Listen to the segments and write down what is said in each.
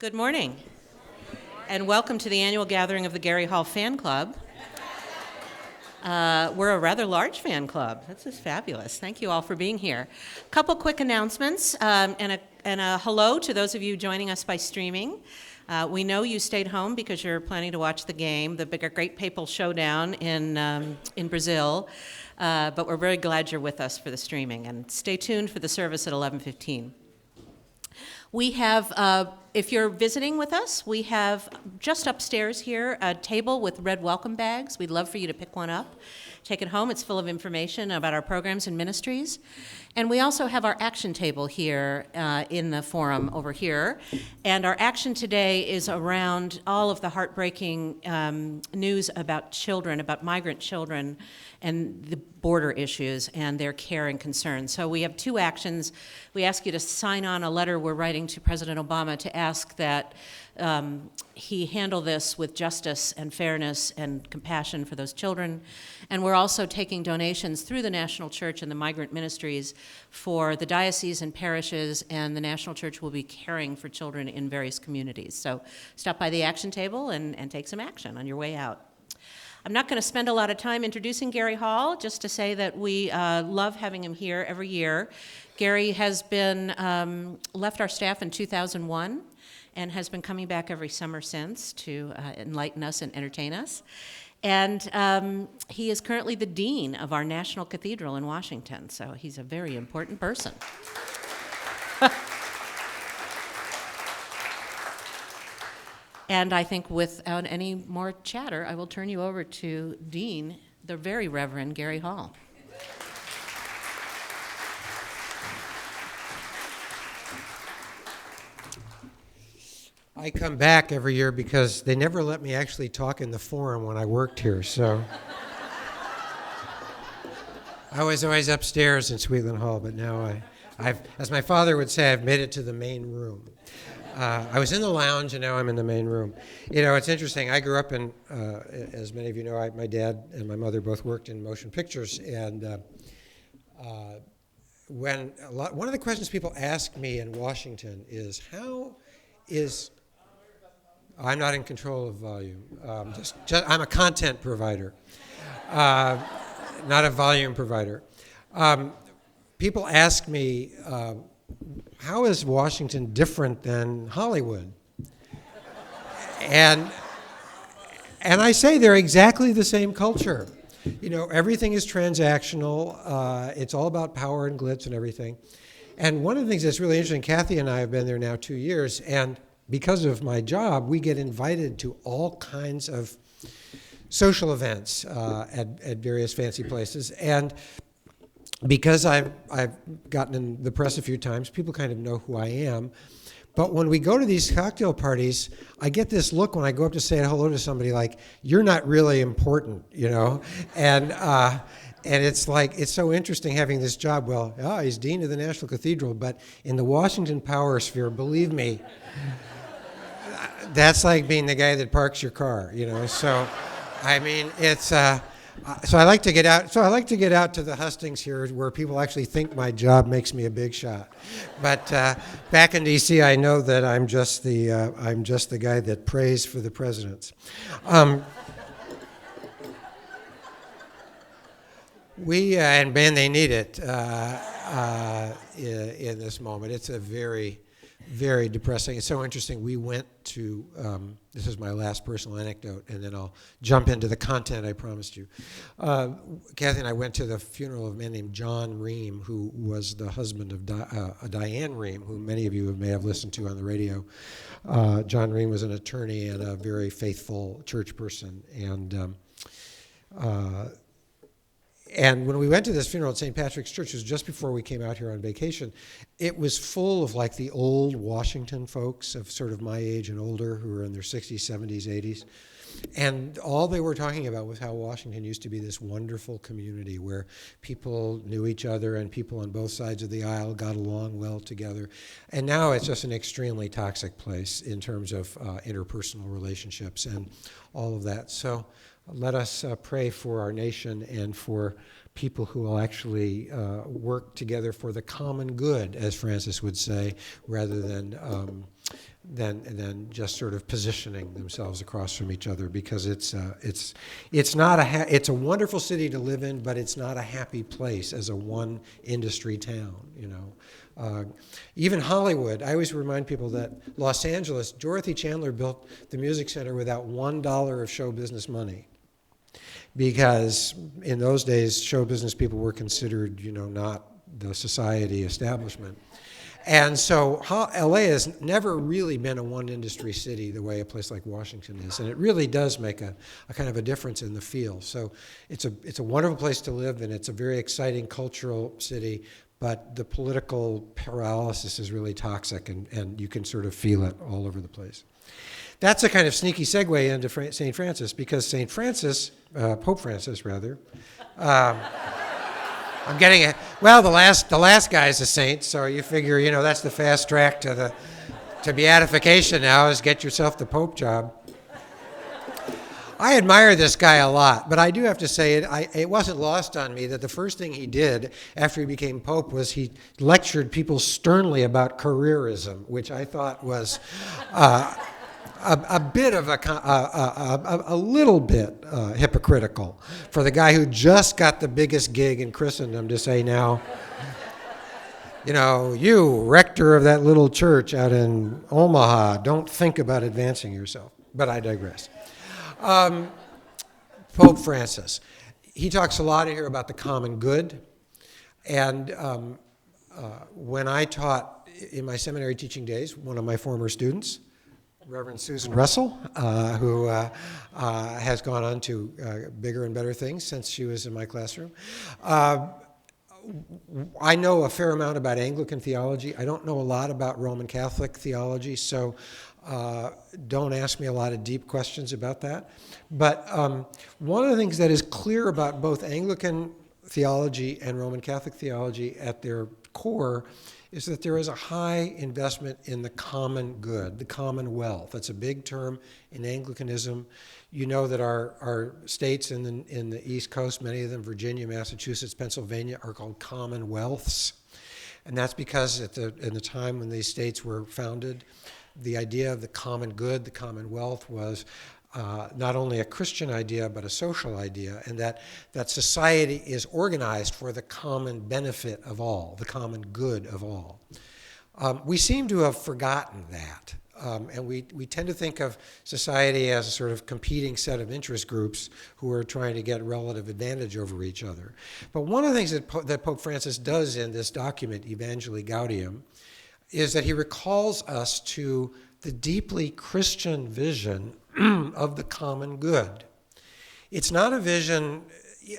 Good morning, and welcome to the annual gathering of the Gary Hall Fan Club. We're a rather large fan club. This is fabulous. Thank you all for being here. A couple quick announcements and a hello to those of you joining us by streaming. We know you stayed home because you're planning to watch the game, the great papal showdown in Brazil, but we're very glad you're with us for the streaming. And stay tuned for the service at 11:15. We have, if you're visiting with us, we have just upstairs here a table with red welcome bags. We'd love for you to pick one up. Take it home. It's full of information about our programs and ministries. And we also have our action table here in the forum over here. And our action today is around all of the heartbreaking news about children, about migrant children, and the border issues and their care and concern. So we have two actions. We ask you to sign on a letter we're writing to President Obama to ask that he handle this with justice and fairness and compassion for those children. And we're also taking donations through the National Church and the migrant ministries for the dioceses and parishes, and the National Church will be caring for children in various communities. So stop by the action table and take some action on your way out. I'm not going to spend a lot of time introducing Gary Hall, just to say that we love having him here every year. Gary has been left our staff in 2001 and has been coming back every summer since to enlighten us and entertain us. And he is currently the dean of our National Cathedral in Washington, so he's a very important person. And I think without any more chatter, I will turn you over to Dean, the very Reverend Gary Hall. I come back every year because they never let me actually talk in the forum when I worked here, so I was always upstairs in Sweetland Hall, but now I've, as my father would say, I've made it to the main room. I was in the lounge, and now I'm in the main room. You know, it's interesting. I grew up in, as many of you know, my dad and my mother both worked in motion pictures, and one of the questions people ask me in Washington is, I'm not in control of volume. I'm a content provider, not a volume provider. People ask me, how is Washington different than Hollywood? And I say they're exactly the same culture. You know, everything is transactional. It's all about power and glitz and everything. And one of the things that's really interesting, Kathy and I have been there now 2 years, and because of my job, we get invited to all kinds of social events at various fancy places. And because I've gotten in the press a few times, people kind of know who I am. But when we go to these cocktail parties, I get this look when I go up to say hello to somebody like, you're not really important, you know? And it's like, it's so interesting having this job. Well, he's dean of the National Cathedral, but in the Washington power sphere, believe me, that's like being the guy that parks your car, you know? So, I mean, it's... So I like to get out. So I like to get out to the hustings here, where people actually think my job makes me a big shot. But back in D.C., I know that I'm just the guy that prays for the presidents. And man, they need it in this moment. It's a very, very depressing. It's so interesting. We went to, this is my last personal anecdote, and then I'll jump into the content I promised you. Kathy and I went to the funeral of a man named John Ream, who was the husband of Diane Ream, who many of you may have listened to on the radio. John Ream was an attorney and a very faithful church person. And when we went to this funeral at St. Patrick's Church, it was just before we came out here on vacation, it was full of like the old Washington folks of sort of my age and older who were in their 60s, 70s, 80s. And all they were talking about was how Washington used to be this wonderful community where people knew each other and people on both sides of the aisle got along well together. And now it's just an extremely toxic place in terms of interpersonal relationships and all of that. So let us pray for our nation and for people who will actually work together for the common good, as Francis would say, rather than than just sort of positioning themselves across from each other, because it's not it's a wonderful city to live in, but it's not a happy place as a one industry town, you know. Even Hollywood, I always remind people that Los Angeles, Dorothy Chandler built the Music Center without $1 of show business money, because in those days show business people were considered, you know, not the society establishment. And so LA has never really been a one industry city the way a place like Washington is, and it really does make a kind of a difference in the feel. So it's a wonderful place to live, and it's a very exciting cultural city, but the political paralysis is really toxic, and you can sort of feel it all over the place. That's a kind of sneaky segue into St. Francis, because St. Francis, Pope Francis rather, I'm getting it. Well, the last guy's a saint, so you figure, you know, that's the fast track to beatification now, is get yourself the Pope job. I admire this guy a lot, but I do have to say it wasn't lost on me that the first thing he did after he became Pope was he lectured people sternly about careerism, which I thought was a bit of a little bit hypocritical for the guy who just got the biggest gig in Christendom to say now, you know, you, rector of that little church out in Omaha, don't think about advancing yourself. But I digress. Pope Francis, he talks a lot here about the common good, and when I taught in my seminary teaching days, one of my former students, Reverend Susan Russell, who has gone on to bigger and better things since she was in my classroom. I know a fair amount about Anglican theology. I don't know a lot about Roman Catholic theology, so don't ask me a lot of deep questions about that. But one of the things that is clear about both Anglican theology and Roman Catholic theology at their core is that there is a high investment in the common good, the commonwealth. That's a big term in Anglicanism. You know that our states in the East Coast, many of them, Virginia, Massachusetts, Pennsylvania, are called commonwealths. And that's because in the time when these states were founded, the idea of the common good, the commonwealth, was not only a Christian idea, but a social idea, and that society is organized for the common benefit of all, the common good of all. We seem to have forgotten that, and we tend to think of society as a sort of competing set of interest groups who are trying to get relative advantage over each other. But one of the things that Pope Francis does in this document, Evangelii Gaudium, is that he recalls us to the deeply Christian vision of the common good. It's not a vision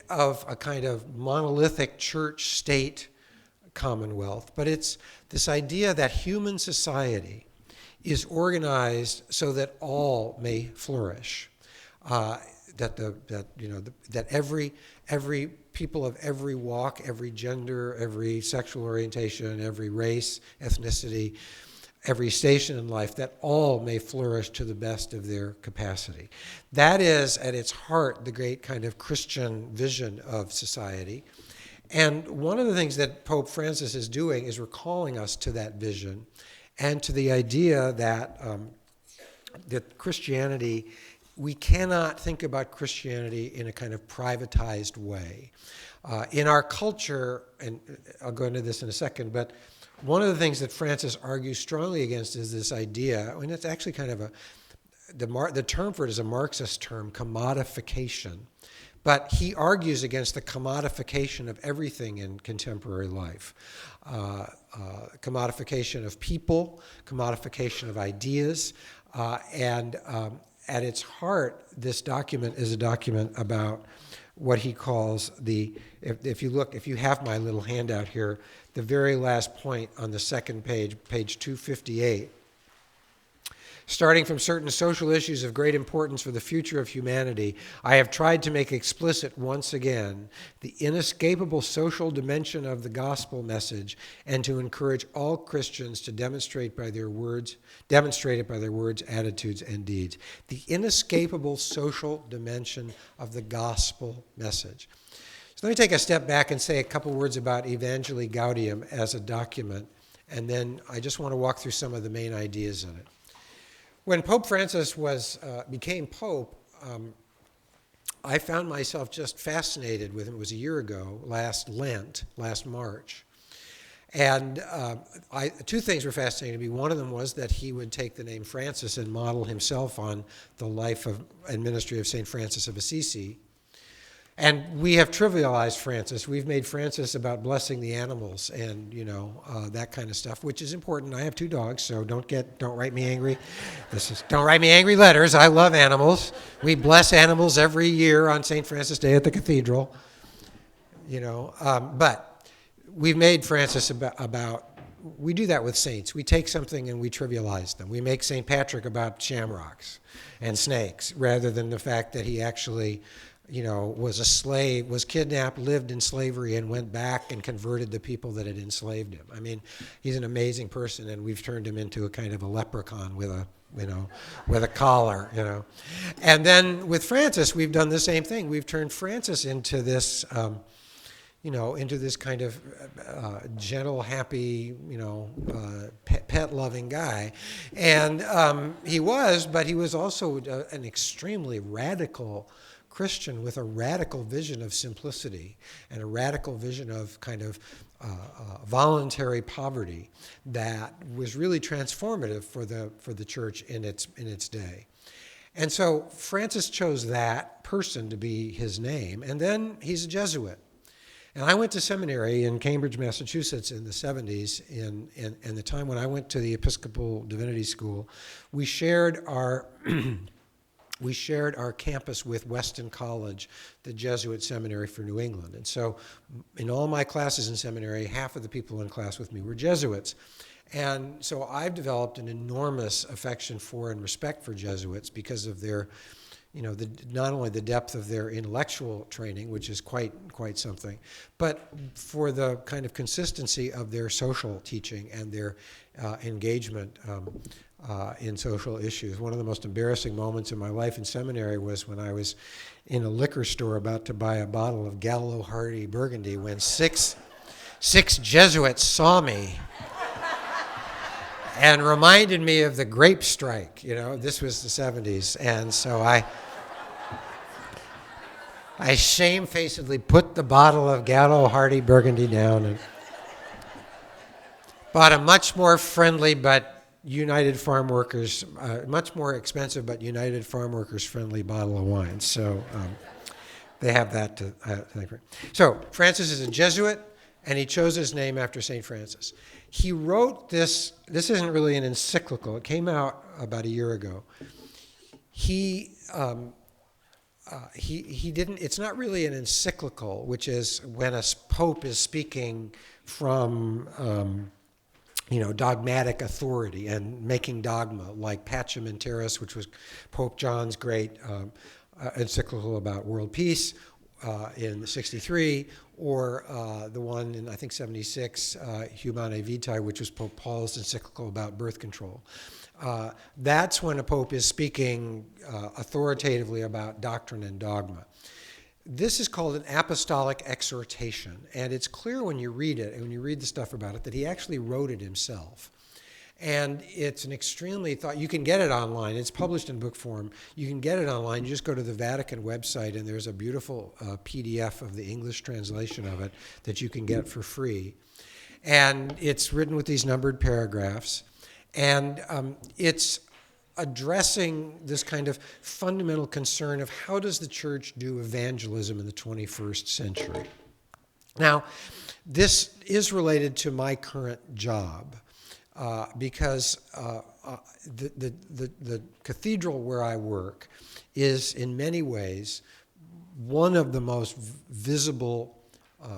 of a kind of monolithic church-state commonwealth, but it's this idea that human society is organized so that all may flourish, that every people of every walk, every gender, every sexual orientation, every race, ethnicity, every station in life, that all may flourish to the best of their capacity. That is, at its heart, the great kind of Christian vision of society. And one of the things that Pope Francis is doing is recalling us to that vision and to the idea that that Christianity, we cannot think about Christianity in a kind of privatized way. In our culture, and I'll go into this in a second, but one of the things that Francis argues strongly against is this idea, and it's actually kind of the term for it is a Marxist term, commodification. But he argues against the commodification of everything in contemporary life. Commodification of people, commodification of ideas, and at its heart, this document is a document about what he calls if you have my little handout here, the very last point on the second page, page 258, starting from certain social issues of great importance for the future of humanity, I have tried to make explicit once again the inescapable social dimension of the gospel message and to encourage all Christians to demonstrate it by their words, attitudes, and deeds. The inescapable social dimension of the gospel message. So let me take a step back and say a couple words about Evangelii Gaudium as a document, and then I just want to walk through some of the main ideas in it. When Pope Francis became Pope, I found myself just fascinated with him. It was a year ago, last Lent, last March. And two things were fascinating to me. One of them was that he would take the name Francis and model himself on the life and ministry of St. Francis of Assisi. And we have trivialized Francis. We've made Francis about blessing the animals and, that kind of stuff, which is important. I have 2 dogs, so don't write me angry. Don't write me angry letters. I love animals. We bless animals every year on St. Francis Day at the cathedral. But we've made Francis about, we do that with saints. We take something and we trivialize them. We make St. Patrick about shamrocks and snakes rather than the fact that he actually was a slave, was kidnapped, lived in slavery, and went back and converted the people that had enslaved him. I mean, he's an amazing person, and we've turned him into a kind of a leprechaun with a collar, And then with Francis, we've done the same thing. We've turned Francis into this, into this kind of gentle, happy, pet-loving guy. And he was also an extremely radical Christian with a radical vision of simplicity and a radical vision of kind of voluntary poverty that was really transformative for the church in its day. And so Francis chose that person to be his name, and then he's a Jesuit. And I went to seminary in Cambridge, Massachusetts in the 70s, in the time when I went to the Episcopal Divinity School. We shared our campus with Weston College, the Jesuit seminary for New England. And so in all my classes in seminary, half of the people in class with me were Jesuits. And so I've developed an enormous affection for and respect for Jesuits because of their, not only the depth of their intellectual training, which is quite something, but for the kind of consistency of their social teaching and their engagement in social issues. One of the most embarrassing moments in my life in seminary was when I was in a liquor store about to buy a bottle of Gallo Hardy Burgundy when six Jesuits saw me and reminded me of the grape strike. This was the 70s. And so I shamefacedly put the bottle of Gallo Hardy Burgundy down and bought a much more friendly but United Farm Workers, much more expensive but United Farm Workers friendly bottle of wine. So they have that to thank for. So Francis is a Jesuit, and he chose his name after St. Francis. He wrote this isn't really an encyclical. It came out about a year ago. He didn't, it's not really an encyclical, which is when a pope is speaking from dogmatic authority and making dogma, like Pacem in Terris, which was Pope John's great encyclical about world peace in '63, or the one in, I think, '76, Humanae Vitae, which was Pope Paul's encyclical about birth control. That's when a pope is speaking authoritatively about doctrine and dogma. This is called an apostolic exhortation, and it's clear when you read it, and when you read the stuff about it, that he actually wrote it himself. And it's an extremely you can get it online. It's published in book form. You can get it online. You just go to the Vatican website, and there's a beautiful PDF of the English translation of it that you can get for free. And it's written with these numbered paragraphs. And it's addressing this kind of fundamental concern of how does the church do evangelism in the 21st century. Now, this is related to my current job because the cathedral where I work is in many ways one of the most visible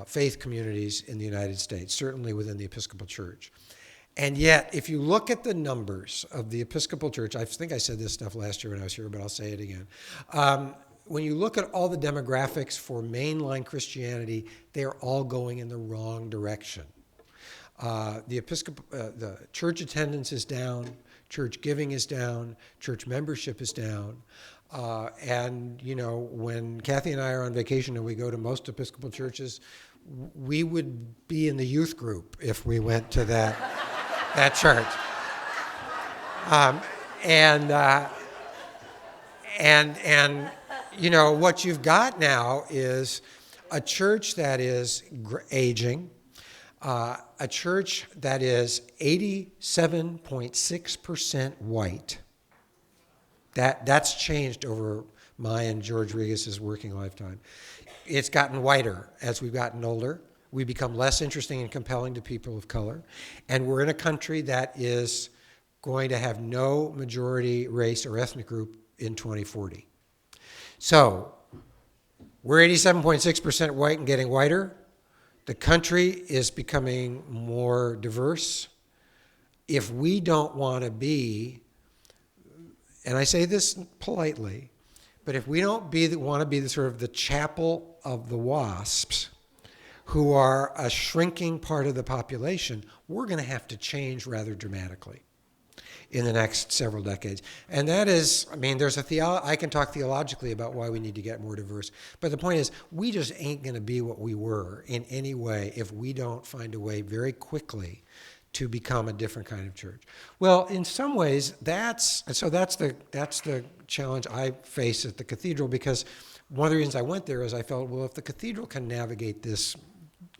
faith communities in the United States, certainly within the Episcopal Church. And yet, if you look at the numbers of the Episcopal Church, I think I said this stuff last year when I was here, but I'll say it again. When you look at all the demographics for mainline Christianity, they're all going in the wrong direction. The church attendance is down, church giving is down, church membership is down. And, when Kathy and I are on vacation and we go to most Episcopal churches, we would be in the youth group if we went to that church. And what you've got now is a church that is aging, a church that is 87.6% white. That's changed over my and George Regis's working lifetime. It's gotten whiter as we've gotten older. We become less interesting and compelling to people of color. And we're in a country that is going to have no majority race or ethnic group in 2040. So we're 87.6% white and getting whiter. The country is becoming more diverse. If we don't want to be, and I say this politely, but if we don't want to be the sort of the chapel of the WASPs, who are a shrinking part of the population, we're going to have to change rather dramatically in the next several decades. And that is, there's I can talk theologically about why we need to get more diverse, but the point is, we just ain't going to be what we were in any way if we don't find a way very quickly to become a different kind of church. Well, in some ways, that's the challenge I face at the cathedral, because one of the reasons I went there is I felt, well, if the cathedral can navigate this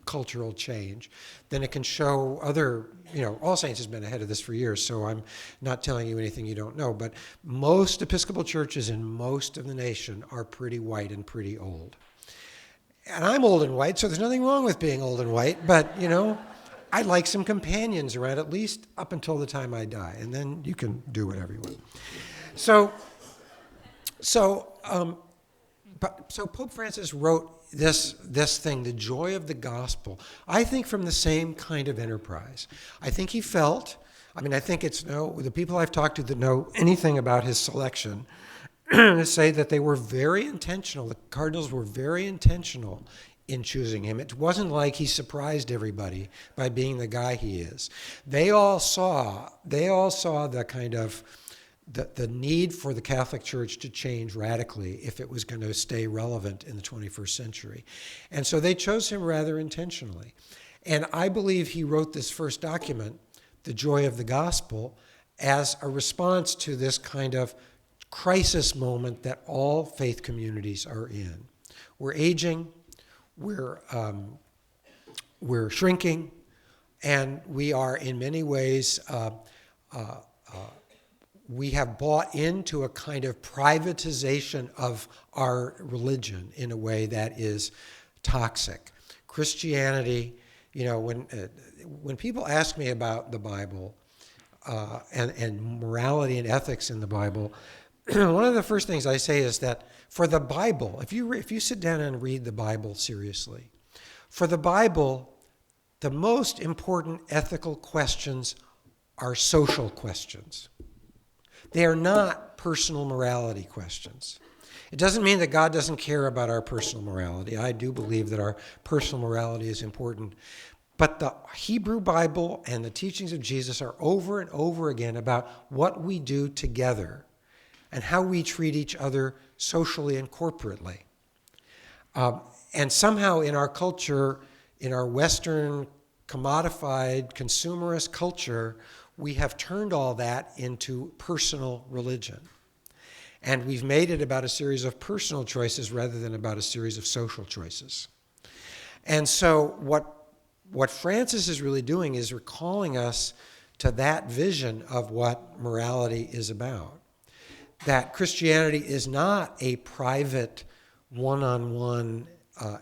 cultural change, then it can show other, All Saints has been ahead of this for years, so I'm not telling you anything you don't know, but most Episcopal churches in most of the nation are pretty white and pretty old. And I'm old and white, so there's nothing wrong with being old and white, but, I'd like some companions around, at least up until the time I die, and then you can do whatever you want. So Pope Francis wrote this thing, the joy of the gospel, I think from the same kind of enterprise. I think he felt, I think the people I've talked to that know anything about his selection say that they were very intentional. The cardinals were very intentional in choosing him. It wasn't like he surprised everybody by being the guy he is. They all saw the kind of the need for the Catholic Church to change radically if it was going to stay relevant in the 21st century. And so they chose him rather intentionally. And I believe he wrote this first document, The Joy of the Gospel, as a response to this kind of crisis moment that all faith communities are in. We're aging, we're shrinking, and we are in many ways we have bought into a kind of privatization of our religion in a way that is toxic. Christianity, when people ask me about the Bible and morality and ethics in the Bible, one of the first things I say is that for the Bible, if you sit down and read the Bible seriously, for the Bible, the most important ethical questions are social questions. They are not personal morality questions. It doesn't mean that God doesn't care about our personal morality. I do believe that our personal morality is important. But the Hebrew Bible and the teachings of Jesus are over and over again about what we do together and how we treat each other socially and corporately. And somehow in our culture, in our Western commodified consumerist culture, we have turned all that into personal religion. And we've made it about a series of personal choices rather than about a series of social choices. And so what Francis is really doing is recalling us to that vision of what morality is about. That Christianity is not a private one-on-one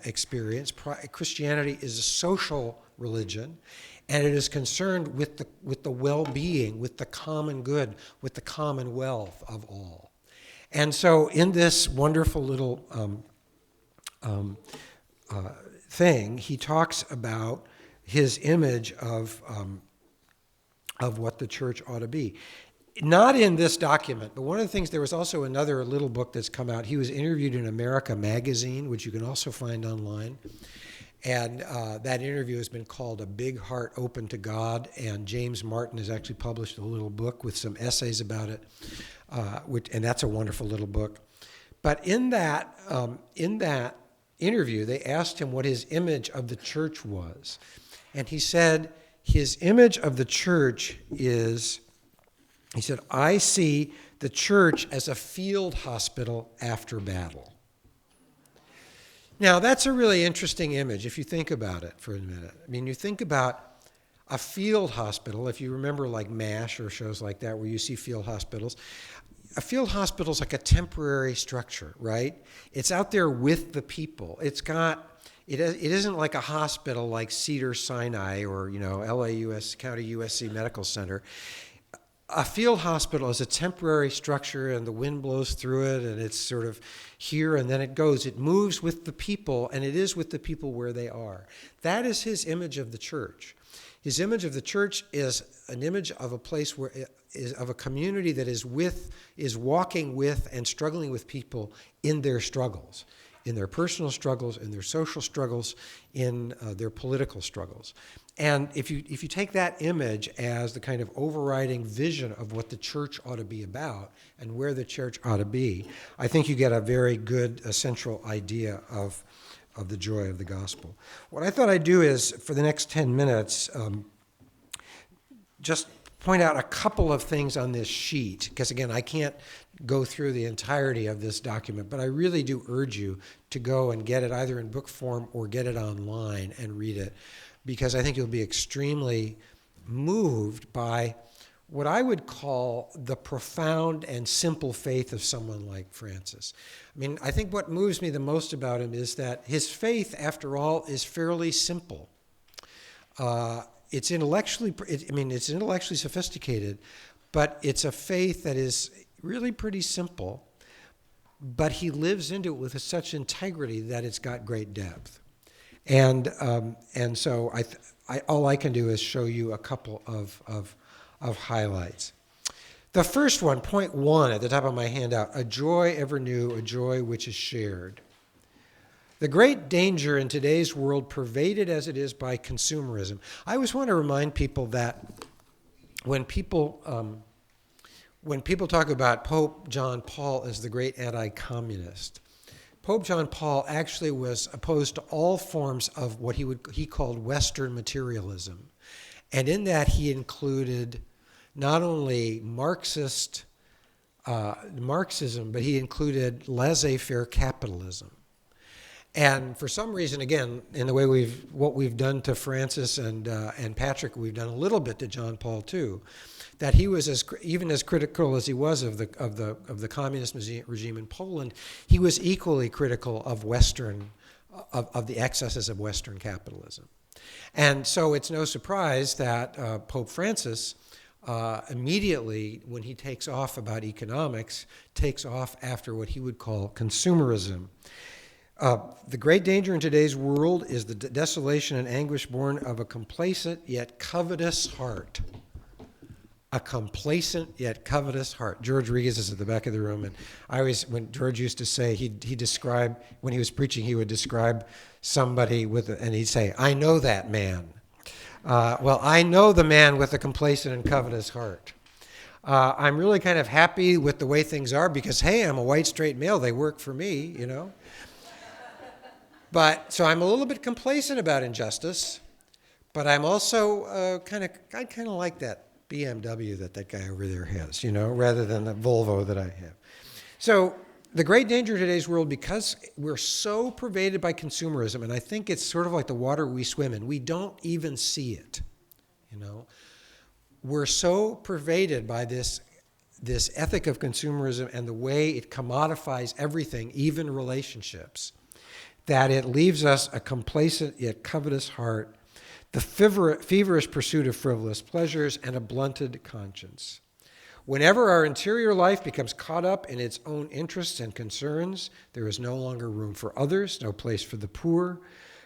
experience. Christianity is a social religion, and it is concerned with the well-being, with the common good, with the commonwealth of all. And so in this wonderful little thing, he talks about his image of what the church ought to be. Not in this document, but one of the things, there was also another little book that's come out. He was interviewed in America Magazine, which you can also find online. And that interview has been called A Big Heart Open to God, and James Martin has actually published a little book with some essays about it, and that's a wonderful little book. But in that interview, they asked him what his image of the church was. And he said his image of the church is He said, I see the church as a field hospital after battle. Now, that's a really interesting image if you think about it for a minute. I mean, you think about a field hospital, if you remember like MASH or shows like that where you see field hospitals. A field hospital is like a temporary structure, right? It's out there with the people. It isn't like a hospital like Cedars-Sinai or, LAUS, County USC Medical Center. A field hospital is a temporary structure, and the wind blows through it, and it's sort of here, and then it goes. It moves with the people, and it is with the people where they are. That is his image of the church. His image of the church is an image of a place where of a community that is walking with and struggling with people in their struggles, in their personal struggles, in their social struggles, in their political struggles. And if you take that image as the kind of overriding vision of what the church ought to be about and where the church ought to be, I think you get a very good central idea of the joy of the gospel. What I thought I'd do is, for the next 10 minutes, just point out a couple of things on this sheet, because again, I can't go through the entirety of this document, but I really do urge you to go and get it either in book form or get it online and read it, because I think you'll be extremely moved by what I would call the profound and simple faith of someone like Francis. I mean, I think what moves me the most about him is that his faith, after all, is fairly simple. It's intellectually sophisticated, but it's a faith that is really pretty simple, but he lives into it with such integrity that it's got great depth. And so all I can do is show you a couple of highlights. The first one, point 1 at the top of my handout, a joy ever new, a joy which is shared. The great danger in today's world, pervaded as it is by consumerism. I always want to remind people that when people talk about Pope John Paul as the great anti-communist, Pope John Paul actually was opposed to all forms of what he called Western materialism. And in that he included not only Marxism, but he included laissez-faire capitalism. And for some reason, again, in the way what we've done to Francis and Patrick, we've done a little bit to John Paul too, that he was even as critical as he was of the communist regime in Poland, he was equally critical of of the excesses of Western capitalism. And so it's no surprise that Pope Francis immediately, when he takes off about economics, takes off after what he would call consumerism. The great danger in today's world is the desolation and anguish born of a complacent yet covetous heart. A complacent yet covetous heart. George Regas is at the back of the room, and when George used to say, he described, when he was preaching, he would describe somebody and he'd say, I know that man. Well, I know the man with a complacent and covetous heart. I'm really kind of happy with the way things are because, hey, I'm a white straight male. They work for me, So I'm a little bit complacent about injustice, but I'm also I kind of like that BMW that guy over there has, rather than the Volvo that I have. So the great danger in today's world, because we're so pervaded by consumerism, and I think it's sort of like the water we swim in, we don't even see it, We're so pervaded by this ethic of consumerism and the way it commodifies everything, even relationships, that it leaves us a complacent yet covetous heart, the feverish pursuit of frivolous pleasures, and a blunted conscience. Whenever our interior life becomes caught up in its own interests and concerns, there is no longer room for others, no place for the poor.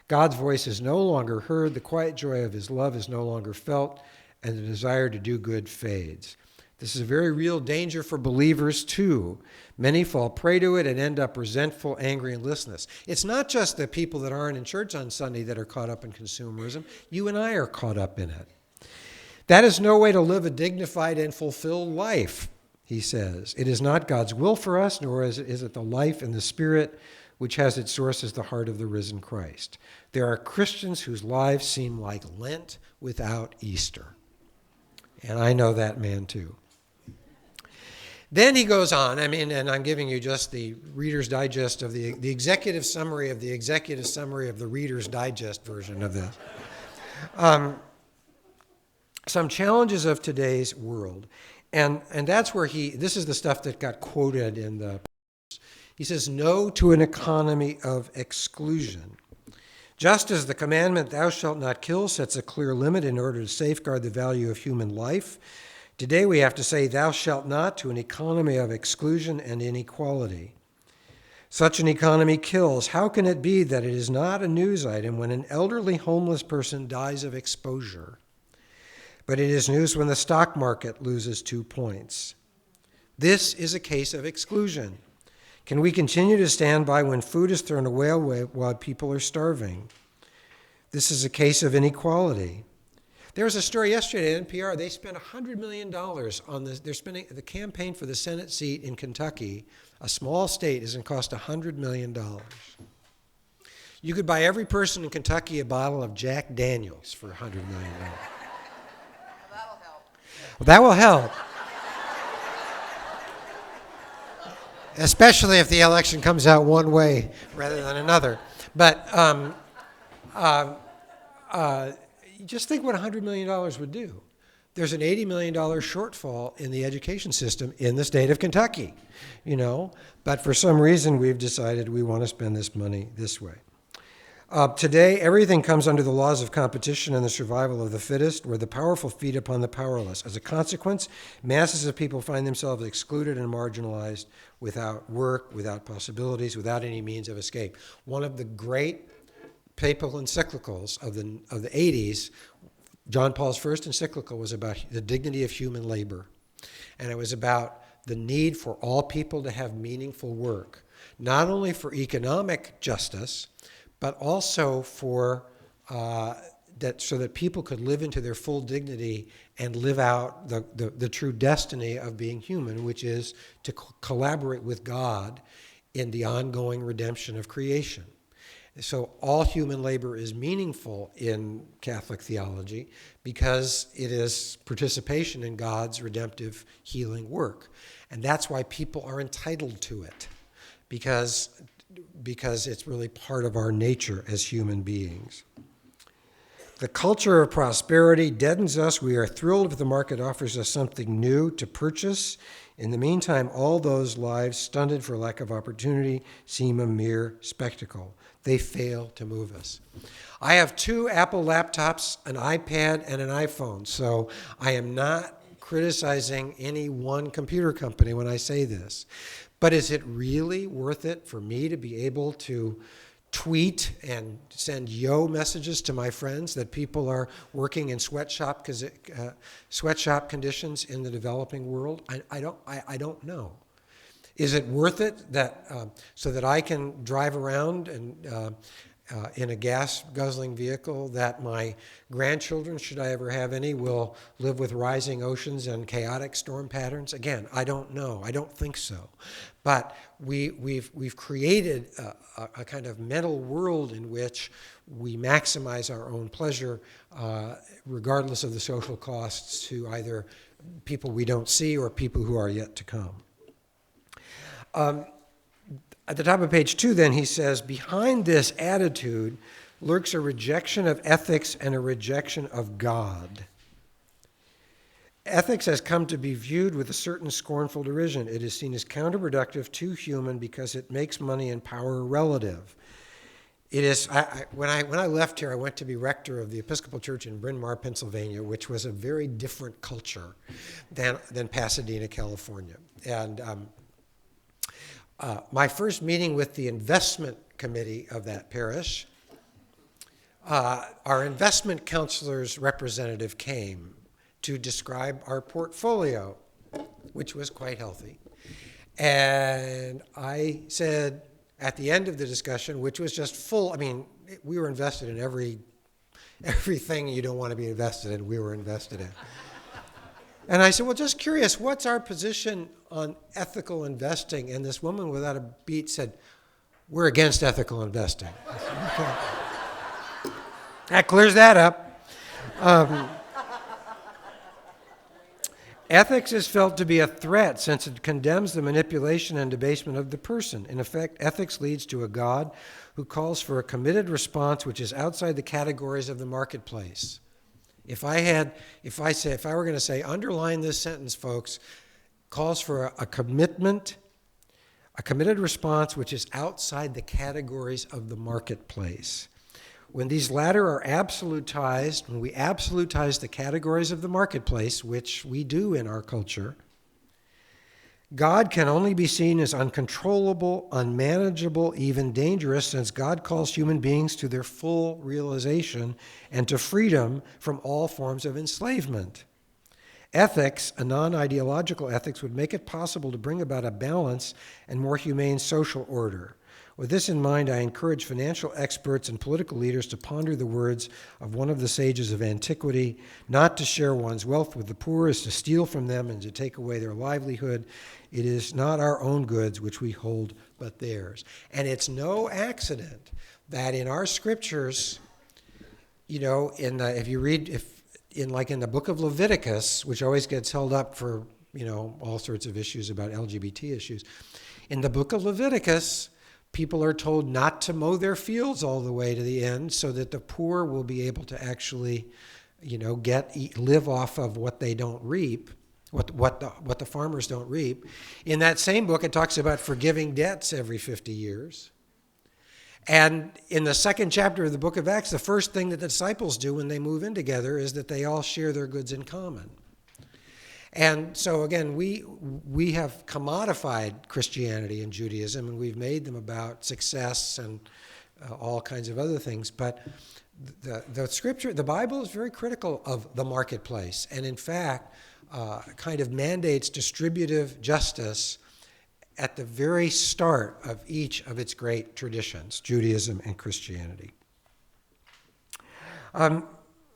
God's voice is no longer heard, the quiet joy of his love is no longer felt, and the desire to do good fades. This is a very real danger for believers, too. Many fall prey to it and end up resentful, angry, and listless. It's not just the people that aren't in church on Sunday that are caught up in consumerism. You and I are caught up in it. That is no way to live a dignified and fulfilled life, he says. It is not God's will for us, nor is it the life in the Spirit which has its source as the heart of the risen Christ. There are Christians whose lives seem like Lent without Easter. And I know that man, too. Then he goes on, and I'm giving you just the Reader's Digest of the executive summary of the executive summary of the Reader's Digest version of this. Some challenges of today's world. And that's where this is the stuff that got quoted in the, he says, no to an economy of exclusion. Just as the commandment, thou shalt not kill, sets a clear limit in order to safeguard the value of human life, today we have to say, thou shalt not, to an economy of exclusion and inequality. Such an economy kills. How can it be that it is not a news item when an elderly homeless person dies of exposure? But it is news when the stock market loses 2 points. This is a case of exclusion. Can we continue to stand by when food is thrown away while people are starving? This is a case of inequality. There was a story yesterday at NPR. They spent $100 million on this. They're spending the campaign for the Senate seat in Kentucky. A small state is going to cost $100 million. You could buy every person in Kentucky a bottle of Jack Daniels for $100 million. That'll help. Well, that will help. Especially if the election comes out one way rather than another. But just think what $100 million would do. There's an $80 million shortfall in the education system in the state of Kentucky, But for some reason, we've decided we want to spend this money this way. Today, everything comes under the laws of competition and the survival of the fittest, where the powerful feed upon the powerless. As a consequence, masses of people find themselves excluded and marginalized, without work, without possibilities, without any means of escape. One of the great papal encyclicals of the 80s, John Paul's first encyclical, was about the dignity of human labor. And it was about the need for all people to have meaningful work, not only for economic justice, but also for so that people could live into their full dignity and live out the true destiny of being human, which is to collaborate with God in the ongoing redemption of creation. So all human labor is meaningful in Catholic theology because it is participation in God's redemptive healing work. And that's why people are entitled to it, because it's really part of our nature as human beings. The culture of prosperity deadens us. We are thrilled if the market offers us something new to purchase. In the meantime, all those lives stunted for lack of opportunity seem a mere spectacle. They fail to move us. I have 2 Apple laptops, an iPad, and an iPhone, so I am not criticizing any one computer company when I say this. But is it really worth it for me to be able to tweet and send messages to my friends that people are working in sweatshop conditions in the developing world? I don't know. Is it worth it that so that I can drive around and in a gas-guzzling vehicle that my grandchildren, should I ever have any, will live with rising oceans and chaotic storm patterns? Again, I don't know. I don't think so. But we've created a kind of mental world in which we maximize our own pleasure, regardless of the social costs to either people we don't see or people who are yet to come. At the top of page 2, then, he says, behind this attitude lurks a rejection of ethics and a rejection of God. Ethics has come to be viewed with a certain scornful derision. It is seen as counterproductive, too human, because it makes money and power relative. It is. When I left here, I went to be rector of the Episcopal Church in Bryn Mawr, Pennsylvania, which was a very different culture than Pasadena, California. And my first meeting with the investment committee of that parish, our investment counselor's representative came to describe our portfolio, which was quite healthy. And I said at the end of the discussion, which was just full, we were invested in everything you don't want to be invested in, we were invested in. And I said, well, just curious, what's our position on ethical investing? And this woman without a beat said, we're against ethical investing. I said, okay. That clears that up. Ethics is felt to be a threat since it condemns the manipulation and debasement of the person. In effect, ethics leads to a God who calls for a committed response which is outside the categories of the marketplace. If I were going to say, underline this sentence, folks, calls for a committed response which is outside the categories of the marketplace. When these latter are absolutized, when we absolutize the categories of the marketplace, which we do in our culture, God can only be seen as uncontrollable, unmanageable, even dangerous, since God calls human beings to their full realization and to freedom from all forms of enslavement. Ethics, a non-ideological ethics, would make it possible to bring about a balance and more humane social order. With this in mind, I encourage financial experts and political leaders to ponder the words of one of the sages of antiquity: not to share one's wealth with the poor is to steal from them and to take away their livelihood. It is not our own goods which we hold, but theirs. And it's no accident that in our scriptures, in the book of Leviticus, which always gets held up for, all sorts of issues about LGBT issues, in the book of Leviticus, people are told not to mow their fields all the way to the end so that the poor will be able to actually, live off of what they don't reap, what the farmers don't reap. In that same book, it talks about forgiving debts every 50 years. And in the second chapter of the book of Acts, the first thing that the disciples do when they move in together is that they all share their goods in common. And so again, we have commodified Christianity and Judaism, and we've made them about success and all kinds of other things. But the scripture, the Bible, is very critical of the marketplace, and in fact, kind of mandates distributive justice at the very start of each of its great traditions, Judaism and Christianity.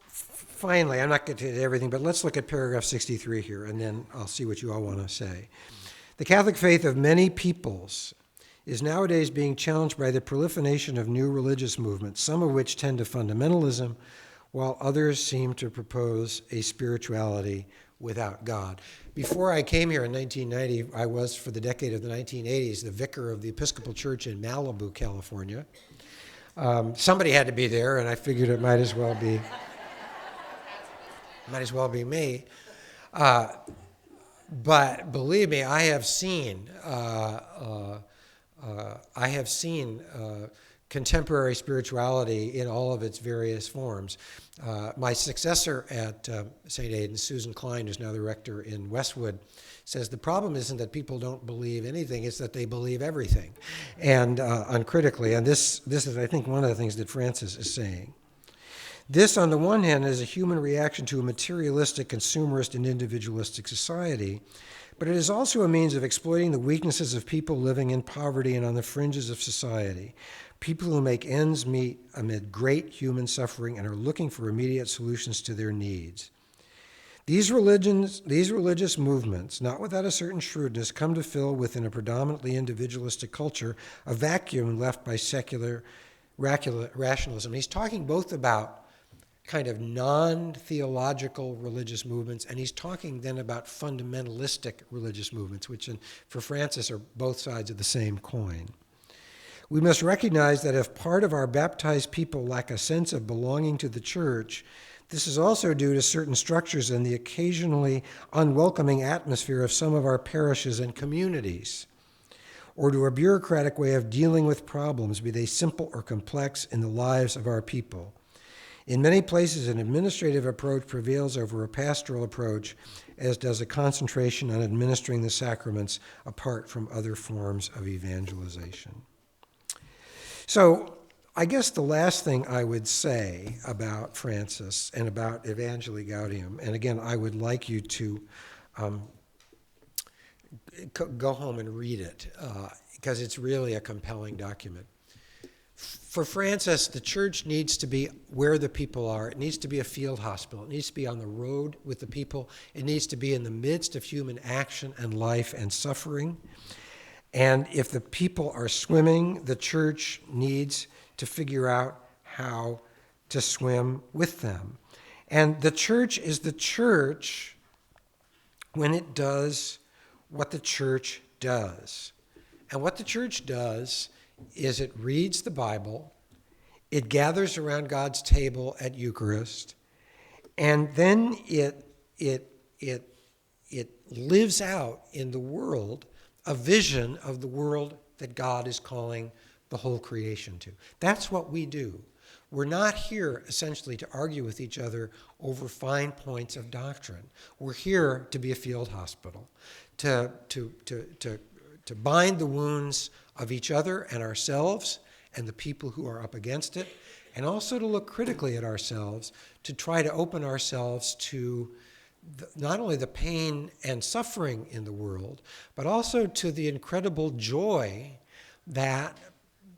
Finally, I'm not going to get to everything, but let's look at paragraph 63 here, and then I'll see what you all want to say. The Catholic faith of many peoples is nowadays being challenged by the proliferation of new religious movements, some of which tend to fundamentalism, while others seem to propose a spirituality without God. Before I came here in 1990, I was, for the decade of the 1980s, the vicar of the Episcopal Church in Malibu, California. Somebody had to be there, and I figured it might as well be me. But believe me, I have seen contemporary spirituality in all of its various forms. My successor at St. Aidan's, Susan Klein, who's now the rector in Westwood, says the problem isn't that people don't believe anything, it's that they believe everything, and uncritically. And this is, I think, one of the things that Francis is saying. This, on the one hand, is a human reaction to a materialistic, consumerist, and individualistic society, but it is also a means of exploiting the weaknesses of people living in poverty and on the fringes of society, people who make ends meet amid great human suffering and are looking for immediate solutions to their needs. These religious movements, not without a certain shrewdness, come to fill within a predominantly individualistic culture a vacuum left by secular rationalism. He's talking both about kind of non-theological religious movements, and he's talking then about fundamentalistic religious movements, which for Francis are both sides of the same coin. We must recognize that if part of our baptized people lack a sense of belonging to the church, this is also due to certain structures and the occasionally unwelcoming atmosphere of some of our parishes and communities, or to a bureaucratic way of dealing with problems, be they simple or complex, in the lives of our people. In many places, an administrative approach prevails over a pastoral approach, as does a concentration on administering the sacraments apart from other forms of evangelization. So I guess the last thing I would say about Francis and about Evangelii Gaudium, and again, I would like you to go home and read it, because it's really a compelling document. For Francis, the church needs to be where the people are. It needs to be a field hospital. It needs to be on the road with the people. It needs to be in the midst of human action and life and suffering. And if the people are swimming, the church needs to figure out how to swim with them. And the church is the church when it does what the church does. And what the church does is it reads the Bible, it gathers around God's table at Eucharist, and then it lives out in the world a vision of the world that God is calling the whole creation to. That's what we do. We're not here essentially to argue with each other over fine points of doctrine. We're here to be a field hospital, to bind the wounds of each other and ourselves and the people who are up against it, and also to look critically at ourselves, to try to open ourselves to not only the pain and suffering in the world, but also to the incredible joy that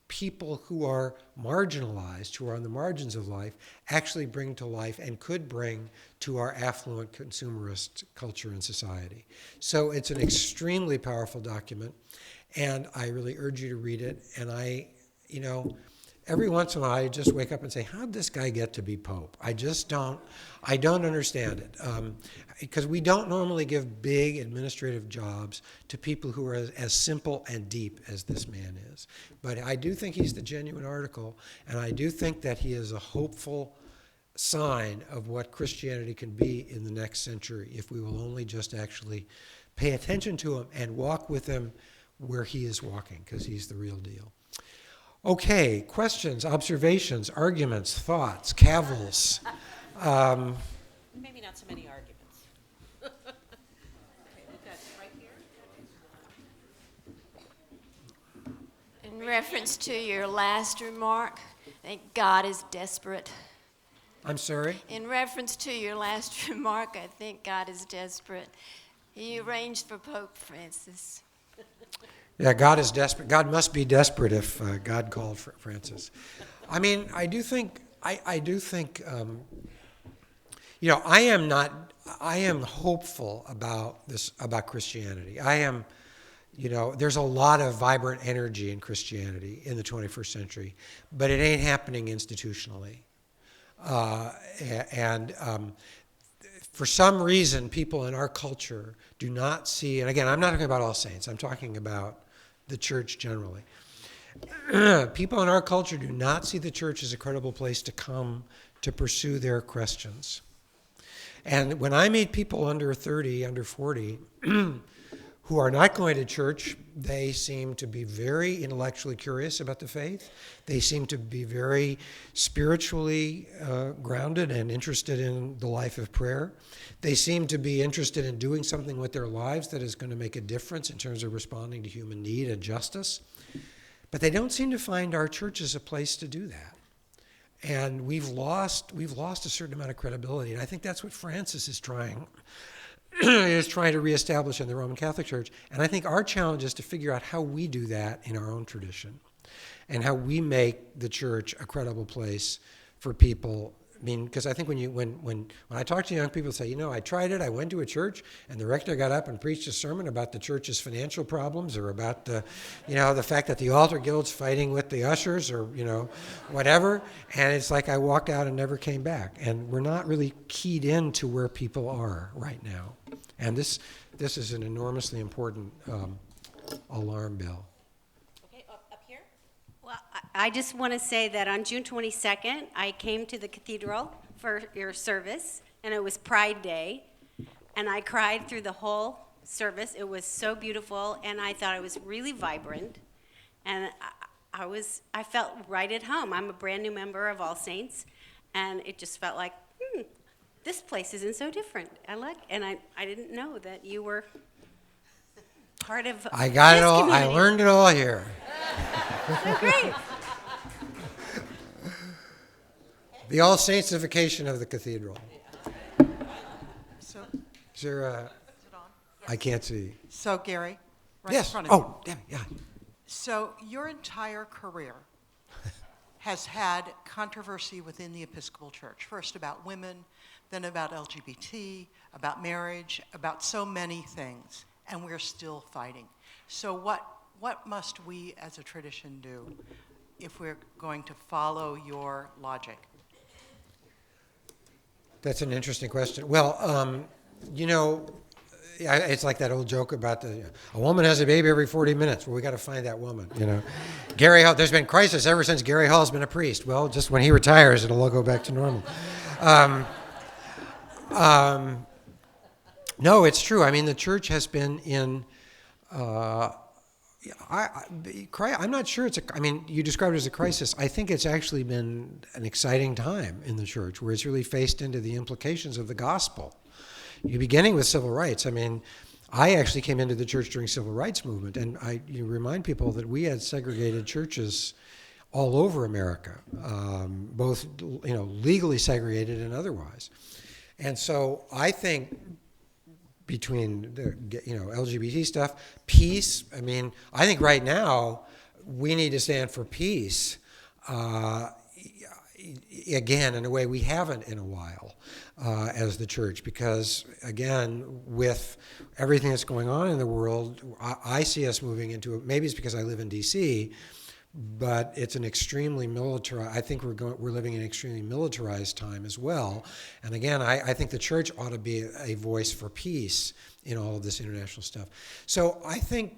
people who are marginalized, who are on the margins of life, actually bring to life and could bring to our affluent consumerist culture and society. So it's an extremely powerful document, and I really urge you to read it. And every once in a while I just wake up and say, how'd this guy get to be Pope? I don't understand it. Because we don't normally give big administrative jobs to people who are as simple and deep as this man is. But I do think he's the genuine article, and I do think that he is a hopeful sign of what Christianity can be in the next century if we will only just actually pay attention to him and walk with him where he is walking, because he's the real deal. Okay, questions, observations, arguments, thoughts, cavils. Maybe not so many arguments. In reference to your last remark, I think God is desperate. I'm sorry? In reference to your last remark, I think God is desperate. He arranged for Pope Francis. Yeah, God is desperate. God must be desperate if God called for Francis. I mean, I do think, I am hopeful about this, about Christianity. There's a lot of vibrant energy in Christianity in the 21st century, but it ain't happening institutionally. For some reason, people in our culture do not see, and again, I'm not talking about All Saints, I'm talking about the church generally. People in our culture do not see the church as a credible place to come to pursue their questions. And when I meet people under 30, under 40, who are not going to church, they seem to be very intellectually curious about the faith. They seem to be very spiritually grounded and interested in the life of prayer. They seem to be interested in doing something with their lives that is going to make a difference in terms of responding to human need and justice. But they don't seem to find our church as a place to do that. And we've lost a certain amount of credibility. And I think that's what Francis is trying to reestablish in the Roman Catholic Church. And I think our challenge is to figure out how we do that in our own tradition and how we make the church a credible place for people. I mean, because I think when I talk to young people, say, I tried it, I went to a church, and the rector got up and preached a sermon about the church's financial problems or about the fact that the altar guild's fighting with the ushers or, whatever. And it's like I walked out and never came back. And we're not really keyed into where people are right now. And this is an enormously important alarm bell. Okay, up here. Well, I just want to say that on June 22nd, I came to the cathedral for your service, and it was Pride Day, and I cried through the whole service. It was so beautiful, and I thought it was really vibrant, and I felt right at home. I'm a brand new member of All Saints, and it just felt like, this place isn't so different. And I didn't know that you were part of I got this it all. community. I learned it all here. So great. The all saintsification of the cathedral. So, Is there a? is it on? I can't see. So, Gary, right Yes. in front of you. Oh, damn, yeah. So, your entire career has had controversy within the Episcopal Church. First about women, then about LGBT, about marriage, about so many things, and we're still fighting. So what must we as a tradition do if we're going to follow your logic? That's an interesting question. Well, Yeah, it's like that old joke about a woman has a baby every 40 minutes. Well, we got to find that woman, you know. Gary Hall, there's been crisis ever since Gary Hall's been a priest. Well, just when he retires, it'll all go back to normal. No, it's true. I mean, the church has been in. I'm not sure I mean, you described it as a crisis. I think it's actually been an exciting time in the church where it's really faced into the implications of the gospel. You're beginning with civil rights. I mean, I actually came into the church during civil rights movement, and you remind people that we had segregated churches all over America, both legally segregated and otherwise. And so I think between the LGBT stuff, peace. I mean, I think right now we need to stand for peace again in a way we haven't in a while as the church, because again, with everything that's going on in the world, I see us moving into maybe it's because I live in D.C., but it's an extremely militarized. I think we're living in an extremely militarized time as well. And again, I think the church ought to be a voice for peace in all of this international stuff. So I think,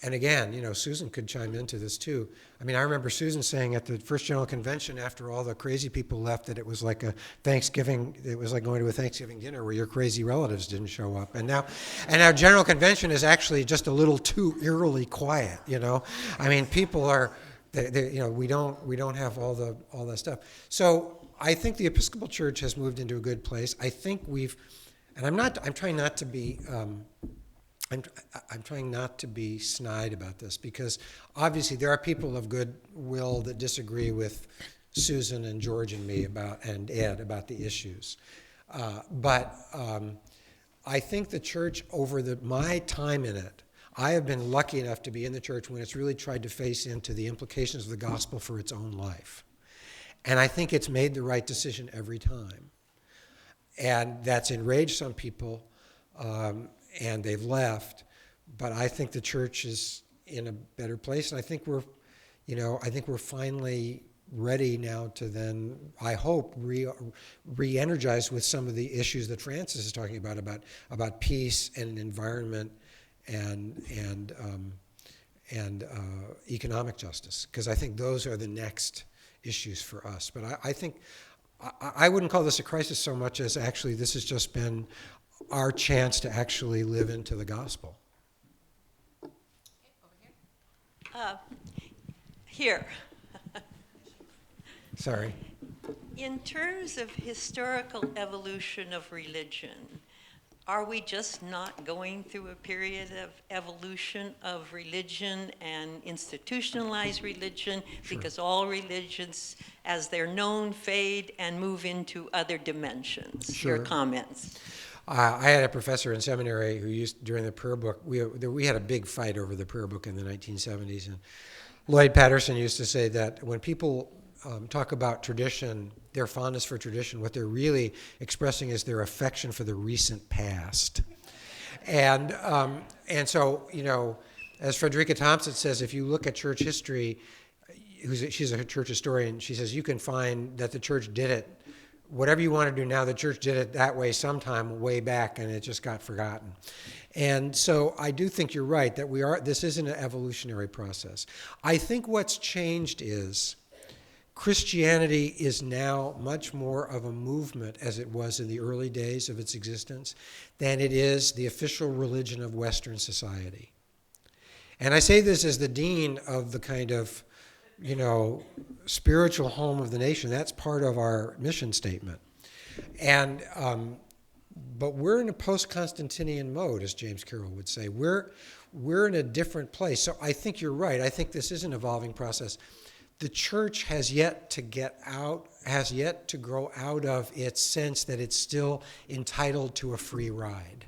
and again, Susan could chime into this too. I mean, I remember Susan saying at the first General Convention after all the crazy people left that it was like a Thanksgiving, it was like going to a Thanksgiving dinner where your crazy relatives didn't show up. And now General Convention is actually just a little too eerily quiet, I mean, people are, we don't have all that stuff. So I think the Episcopal Church has moved into a good place. I think I'm trying not to be, I'm trying not to be snide about this, because obviously there are people of good will that disagree with Susan and George and me and Ed about the issues. But I think the church, over my time in it, I have been lucky enough to be in the church when it's really tried to face into the implications of the gospel for its own life. And I think it's made the right decision every time. And that's enraged some people. And they've left, but I think the church is in a better place, and I think we're finally ready now to then, I hope, re-energize with some of the issues that Francis is talking about peace and environment and economic justice, because I think those are the next issues for us. But I think I wouldn't call this a crisis so much as actually this has just been our chance to actually live into the gospel. Here. Sorry. In terms of historical evolution of religion, are we just not going through a period of evolution of religion and institutionalized religion? Sure. Because all religions, as they're known, fade and move into other dimensions. Sure. Your comments. I had a professor in seminary who used, during the prayer book, we had a big fight over the prayer book in the 1970s, and Lloyd Patterson used to say that when people talk about tradition, their fondness for tradition, what they're really expressing is their affection for the recent past. And so, as Frederica Thompson says, if you look at church history, she's a church historian, she says you can find that the church did it. Whatever you want to do now, the church did it that way sometime way back, and it just got forgotten. And so I do think you're right that this is an evolutionary process. I think what's changed is Christianity is now much more of a movement, as it was in the early days of its existence, than it is the official religion of Western society. And I say this as the dean of the kind of spiritual home of the nation. That's part of our mission statement. And but we're in a post-Constantinian mode, as James Carroll would say. We're in a different place. So I think you're right. I think this is an evolving process. The church has yet to grow out of its sense that it's still entitled to a free ride,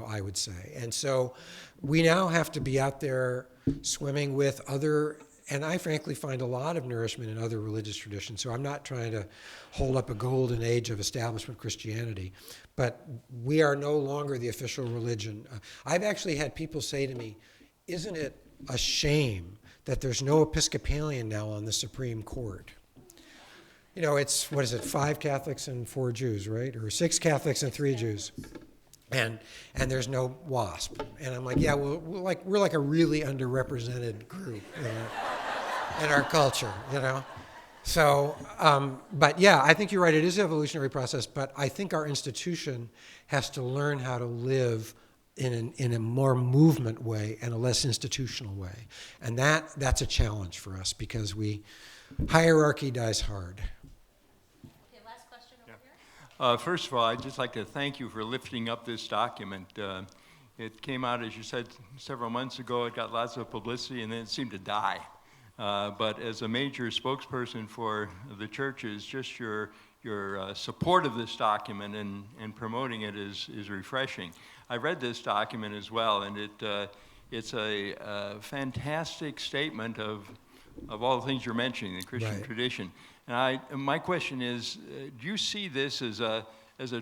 I would say. And so we now have to be out there swimming with other. And I frankly find a lot of nourishment in other religious traditions. So I'm not trying to hold up a golden age of establishment Christianity, but we are no longer the official religion. I've actually had people say to me, isn't it a shame that there's no Episcopalian now on the Supreme Court? You know, it's, what is it, 5 Catholics and 4 Jews, right? Or 6 Catholics and 3 Jews. And there's no WASP. And I'm like, yeah, well, we're like a really underrepresented group in our culture, you know? So, but yeah, I think you're right. It is an evolutionary process, but I think our institution has to learn how to live in a more movement way and a less institutional way. And that's a challenge for us because hierarchy dies hard. Okay, last question over here. First of all, I'd just like to thank you for lifting up this document. It came out, as you said, several months ago. It got lots of publicity, and then it seemed to die. But as a major spokesperson for the churches, just your support of this document and promoting it is refreshing. I read this document as well, and it's a fantastic statement of all the things you're mentioning, the Christian Right. tradition. And my question is, do you see this as a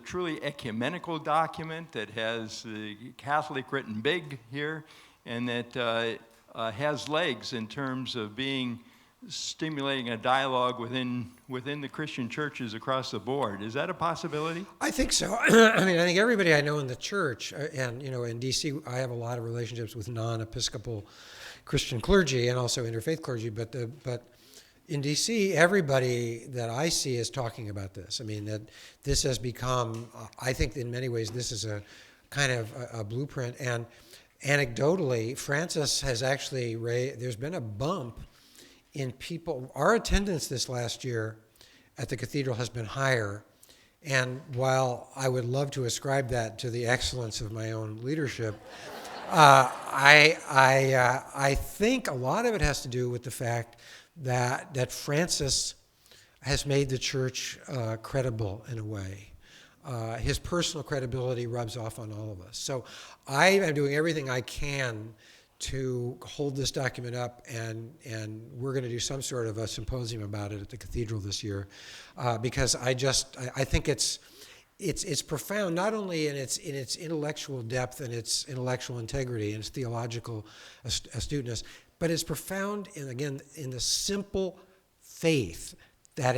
truly ecumenical document that has the Catholic written big here, and that has legs in terms of stimulating a dialogue within the Christian churches across the board? Is that a possibility? I think so. I mean, I think everybody I know in the church, and you know, in D.C., I have a lot of relationships with non-Episcopal Christian clergy and also interfaith clergy. But in D.C., everybody that I see is talking about this. I mean, that this has become, I think, in many ways, this is a kind of a blueprint. And anecdotally, Francis has actually there's been a bump in people. Our attendance this last year at the cathedral has been higher, and while I would love to ascribe that to the excellence of my own leadership, I think a lot of it has to do with the fact that Francis has made the church credible in a way. His personal credibility rubs off on all of us. So I am doing everything I can to hold this document up, and we're going to do some sort of a symposium about it at the cathedral this year, because I think it's profound, not only in its intellectual depth and its intellectual integrity and its theological astuteness, but it's profound in the simple faith that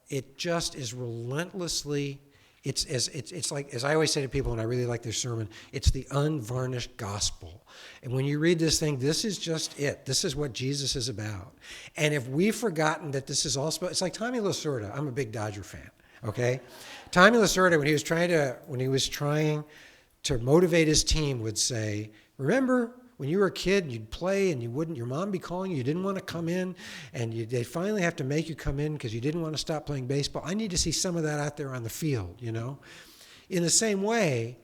it just is relentlessly. It's like, as I always say to people, and I really like this sermon, it's the unvarnished gospel. And when you read this thing, this is just it. This is what Jesus is about. And if we've forgotten that this is all it's like Tommy Lasorda. I'm a big Dodger fan, okay? Tommy Lasorda, when he was trying to motivate his team, would say, remember when you were a kid, you'd play and your mom would be calling you didn't want to come in, and they finally have to make you come in because you didn't want to stop playing baseball. I need to see some of that out there on the field, you know? In the same way,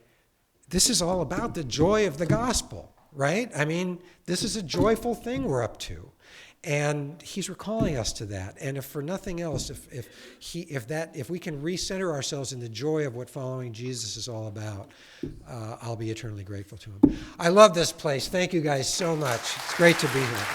this is all about the joy of the gospel, right? I mean, this is a joyful thing we're up to. And he's recalling us to that. And if for nothing else, if we can recenter ourselves in the joy of what following Jesus is all about, I'll be eternally grateful to him. I love this place. Thank you guys so much. It's great to be here.